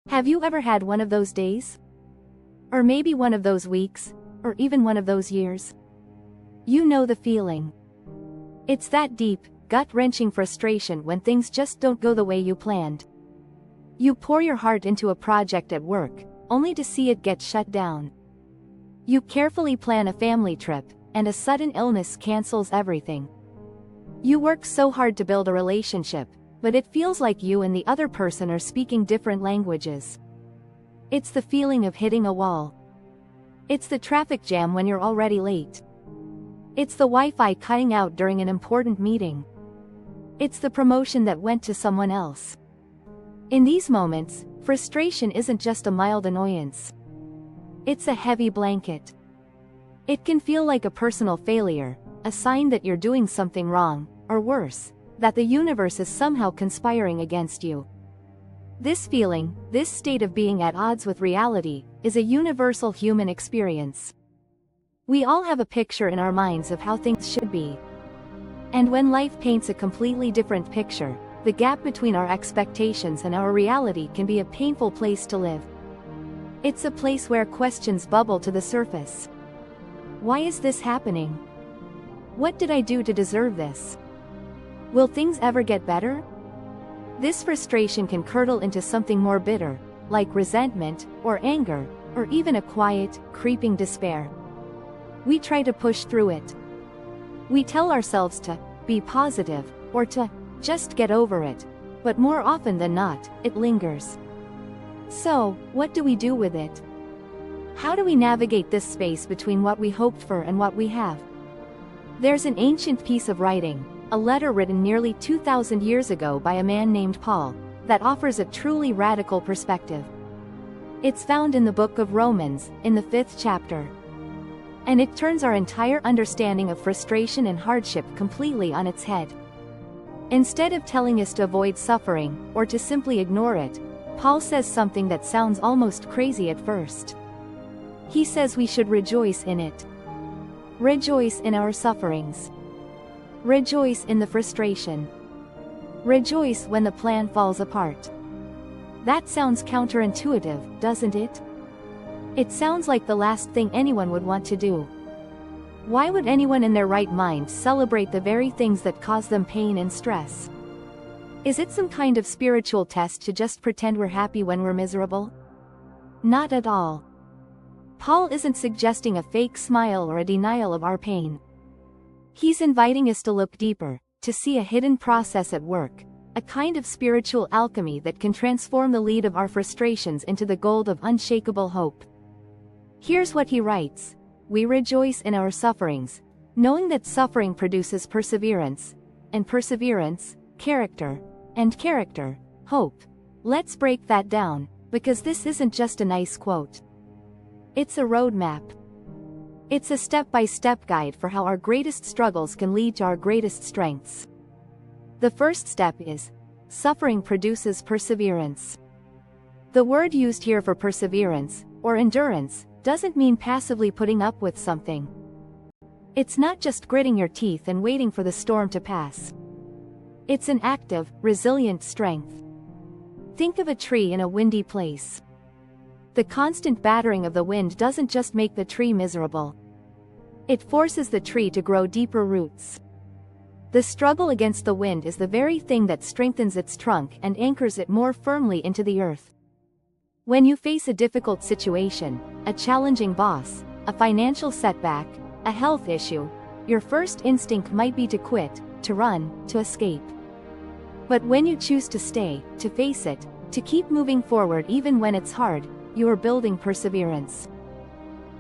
Have you ever had one of those days? Or maybe one of those weeks, or even one of those years? You know the feeling. It's that deep, gut-wrenching frustration when things just don't go the way you planned. You pour your heart into a project at work, only to see it get shut down. You carefully plan a family trip, and a sudden illness cancels everything. You work so hard to build a relationship, but it feels like you and the other person are speaking different languages. It's the feeling of hitting a wall. It's the traffic jam when you're already late. It's the Wi-Fi cutting out during an important meeting. It's the promotion that went to someone else. In these moments, frustration isn't just a mild annoyance. It's a heavy blanket. It can feel like a personal failure, a sign that you're doing something wrong, or worse, that the universe is somehow conspiring against you. This feeling, this state of being at odds with reality, is a universal human experience. We all have a picture in our minds of how things should be. And when life paints a completely different picture, the gap between our expectations and our reality can be a painful place to live. It's a place where questions bubble to the surface. Why is this happening? What did I do to deserve this? Will things ever get better? This frustration can curdle into something more bitter, like resentment, or anger, or even a quiet, creeping despair. We try to push through it. We tell ourselves to be positive, or to just get over it, but more often than not, it lingers. So, what do we do with it? How do we navigate this space between what we hoped for and what we have? There's an ancient piece of writing, a letter written nearly 2,000 years ago by a man named Paul, that offers a truly radical perspective. It's found in the book of Romans, in the 5th chapter. And it turns our entire understanding of frustration and hardship completely on its head. Instead of telling us to avoid suffering, or to simply ignore it, Paul says something that sounds almost crazy at first. He says we should rejoice in it. Rejoice in our sufferings. Rejoice in the frustration. Rejoice when the plan falls apart. That sounds counterintuitive, doesn't it? It sounds like the last thing anyone would want to do. Why would anyone in their right mind celebrate the very things that cause them pain and stress? Is it some kind of spiritual test to just pretend we're happy when we're miserable? Not at all. Paul isn't suggesting a fake smile or a denial of our pain. He's inviting us to look deeper, to see a hidden process at work, a kind of spiritual alchemy that can transform the lead of our frustrations into the gold of unshakable hope. Here's what he writes. We rejoice in our sufferings, knowing that suffering produces perseverance, and perseverance, character, and character, hope. Let's break that down, because this isn't just a nice quote. It's a roadmap. It's a step-by-step guide for how our greatest struggles can lead to our greatest strengths. The first step is, suffering produces perseverance. The word used here for perseverance, or endurance, doesn't mean passively putting up with something. It's not just gritting your teeth and waiting for the storm to pass. It's an active, resilient strength. Think of a tree in a windy place. The constant battering of the wind doesn't just make the tree miserable. It forces the tree to grow deeper roots. The struggle against the wind is the very thing that strengthens its trunk and anchors it more firmly into the earth. When you face a difficult situation, a challenging boss, a financial setback, a health issue, your first instinct might be to quit, to run, to escape. But when you choose to stay, to face it, to keep moving forward even when it's hard, you are building perseverance.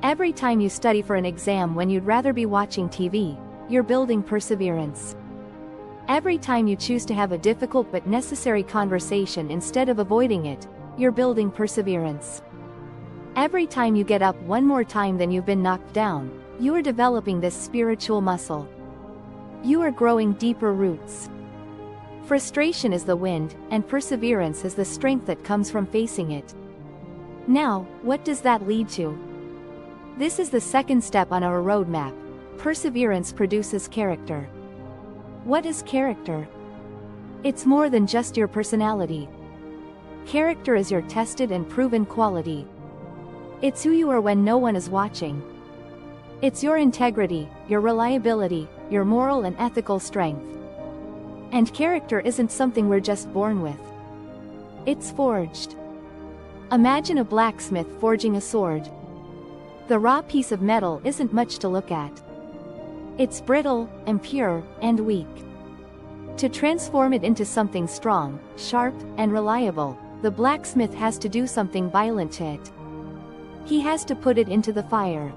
Every time you study for an exam when you'd rather be watching TV, you're building perseverance. Every time you choose to have a difficult but necessary conversation instead of avoiding it, you're building perseverance. Every time you get up one more time than you've been knocked down, you are developing this spiritual muscle. You are growing deeper roots. Frustration is the wind, and perseverance is the strength that comes from facing it. Now, what does that lead to? This is the second step on our roadmap. Perseverance produces character. What is character? It's more than just your personality. Character is your tested and proven quality. It's who you are when no one is watching. It's your integrity, your reliability, your moral and ethical strength. And character isn't something we're just born with. It's forged. Imagine a blacksmith forging a sword. The raw piece of metal isn't much to look at. It's brittle, impure, and weak. To transform it into something strong, sharp, and reliable, the blacksmith has to do something violent to it. He has to put it into the fire.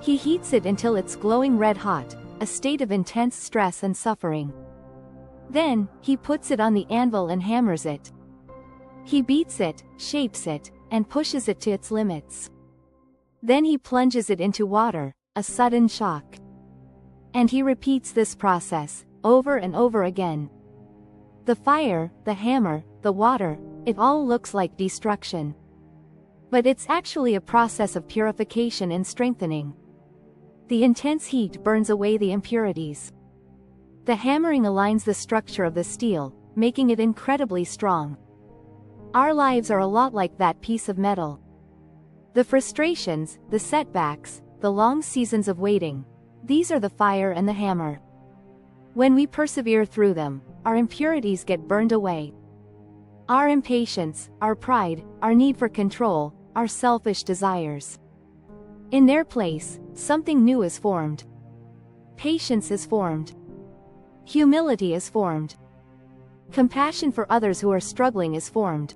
He heats it until it's glowing red hot, a state of intense stress and suffering. Then, he puts it on the anvil and hammers it. He beats it, shapes it, and pushes it to its limits. Then he plunges it into water, a sudden shock. And he repeats this process, over and over again. The fire, the hammer, the water, it all looks like destruction. But it's actually a process of purification and strengthening. The intense heat burns away the impurities. The hammering aligns the structure of the steel, making it incredibly strong. Our lives are a lot like that piece of metal. The frustrations, the setbacks, the long seasons of waiting, these are the fire and the hammer. When we persevere through them, our impurities get burned away. Our impatience, our pride, our need for control, our selfish desires. In their place, something new is formed. Patience is formed. Humility is formed. Compassion for others who are struggling is formed.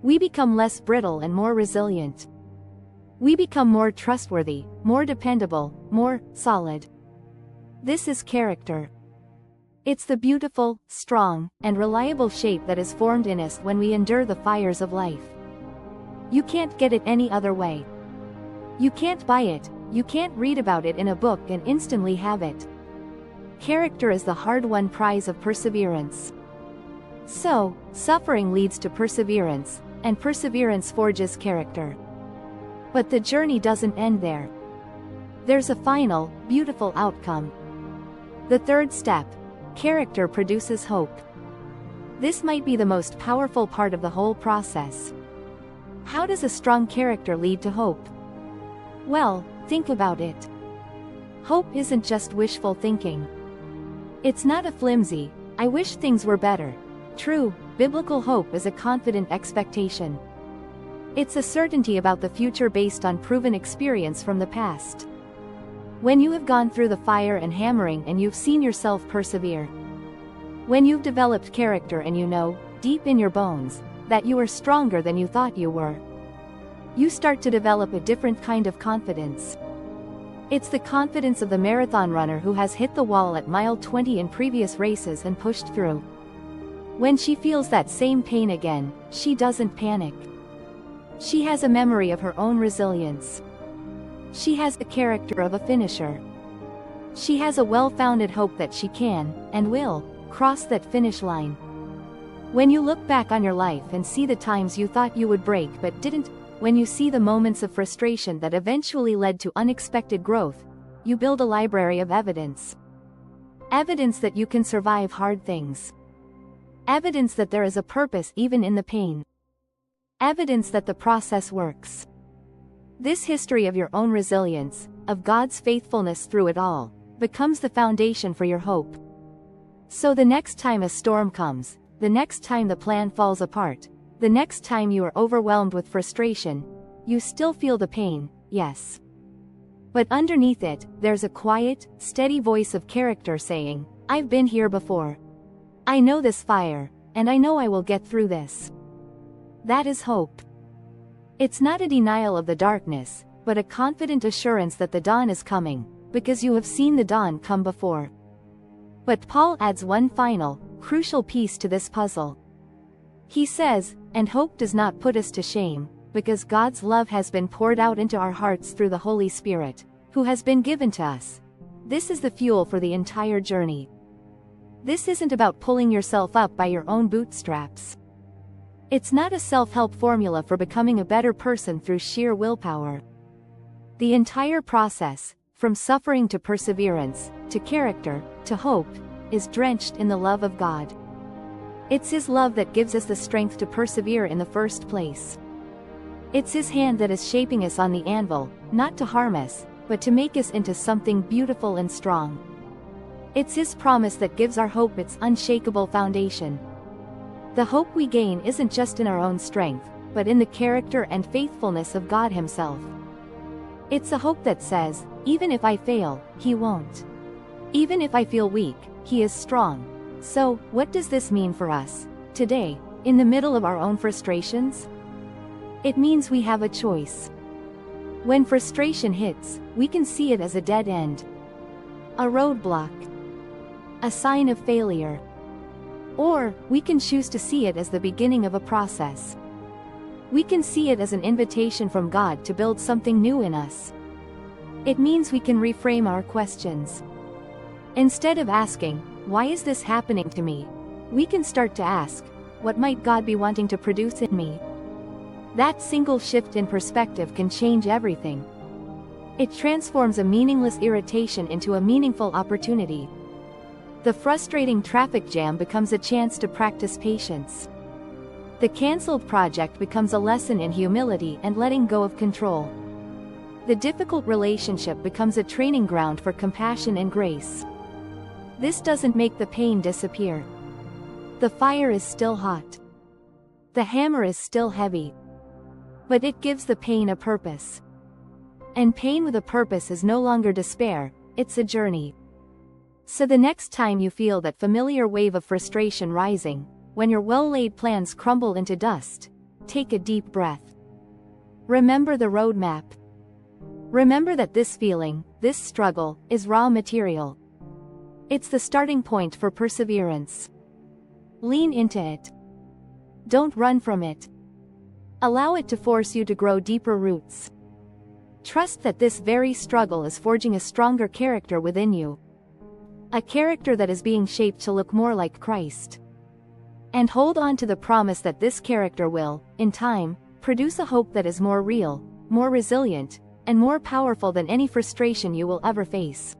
We become less brittle and more resilient. We become more trustworthy, more dependable, more solid. This is character. It's the beautiful, strong, and reliable shape that is formed in us when we endure the fires of life. You can't get it any other way. You can't buy it, you can't read about it in a book and instantly have it. Character is the hard-won prize of perseverance. So, suffering leads to perseverance, and perseverance forges character. But the journey doesn't end there. There's a final, beautiful outcome. The third step. Character produces hope. This might be the most powerful part of the whole process. How does a strong character lead to hope? Well, think about it. Hope isn't just wishful thinking. It's not a flimsy, I wish things were better. True, biblical hope is a confident expectation. It's a certainty about the future based on proven experience from the past. When you have gone through the fire and hammering and you've seen yourself persevere. When you've developed character and you know, deep in your bones, that you are stronger than you thought you were. You start to develop a different kind of confidence. It's the confidence of the marathon runner who has hit the wall at mile 20 in previous races and pushed through. When she feels that same pain again, she doesn't panic. She has a memory of her own resilience. She has the character of a finisher. She has a well-founded hope that she can, and will, cross that finish line. When you look back on your life and see the times you thought you would break but didn't, when you see the moments of frustration that eventually led to unexpected growth, you build a library of evidence. Evidence that you can survive hard things. Evidence that there is a purpose even in the pain. Evidence that the process works. This history of your own resilience, of God's faithfulness through it all, becomes the foundation for your hope. So the next time a storm comes, the next time the plan falls apart, the next time you are overwhelmed with frustration, you still feel the pain, yes. But underneath it, there's a quiet, steady voice of character saying, I've been here before. I know this fire, and I know I will get through this. That is hope. It's not a denial of the darkness, but a confident assurance that the dawn is coming, because you have seen the dawn come before. But Paul adds one final, crucial piece to this puzzle. He says, and hope does not put us to shame, because God's love has been poured out into our hearts through the Holy Spirit, who has been given to us. This is the fuel for the entire journey. This isn't about pulling yourself up by your own bootstraps. It's not a self-help formula for becoming a better person through sheer willpower. The entire process, from suffering to perseverance, to character, to hope, is drenched in the love of God. It's His love that gives us the strength to persevere in the first place. It's His hand that is shaping us on the anvil, not to harm us, but to make us into something beautiful and strong. It's His promise that gives our hope its unshakable foundation. The hope we gain isn't just in our own strength, but in the character and faithfulness of God Himself. It's a hope that says, even if I fail, He won't. Even if I feel weak, He is strong. So, what does this mean for us today, in the middle of our own frustrations? It means we have a choice. When frustration hits, we can see it as a dead end, a roadblock, a sign of failure. Or, we can choose to see it as the beginning of a process. We can see it as an invitation from God to build something new in us. It means we can reframe our questions. Instead of asking, "Why is this happening to me?" we can start to ask, "What might God be wanting to produce in me?" That single shift in perspective can change everything. It transforms a meaningless irritation into a meaningful opportunity. The frustrating traffic jam becomes a chance to practice patience. The cancelled project becomes a lesson in humility and letting go of control. The difficult relationship becomes a training ground for compassion and grace. This doesn't make the pain disappear. The fire is still hot. The hammer is still heavy. But it gives the pain a purpose. And pain with a purpose is no longer despair, it's a journey. So the next time you feel that familiar wave of frustration rising, when your well-laid plans crumble into dust, take a deep breath. Remember the roadmap. Remember that this feeling, this struggle, is raw material. It's the starting point for perseverance. Lean into it. Don't run from it. Allow it to force you to grow deeper roots. Trust that this very struggle is forging a stronger character within you. A character that is being shaped to look more like Christ. And hold on to the promise that this character will, in time, produce a hope that is more real, more resilient, and more powerful than any frustration you will ever face.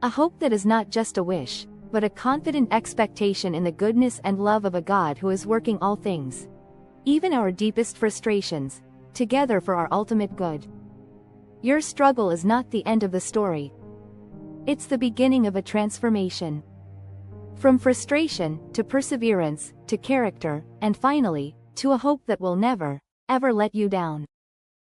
A hope that is not just a wish, but a confident expectation in the goodness and love of a God who is working all things, even our deepest frustrations, together for our ultimate good. Your struggle is not the end of the story. It's the beginning of a transformation. From frustration, to perseverance, to character, and finally, to a hope that will never, ever let you down.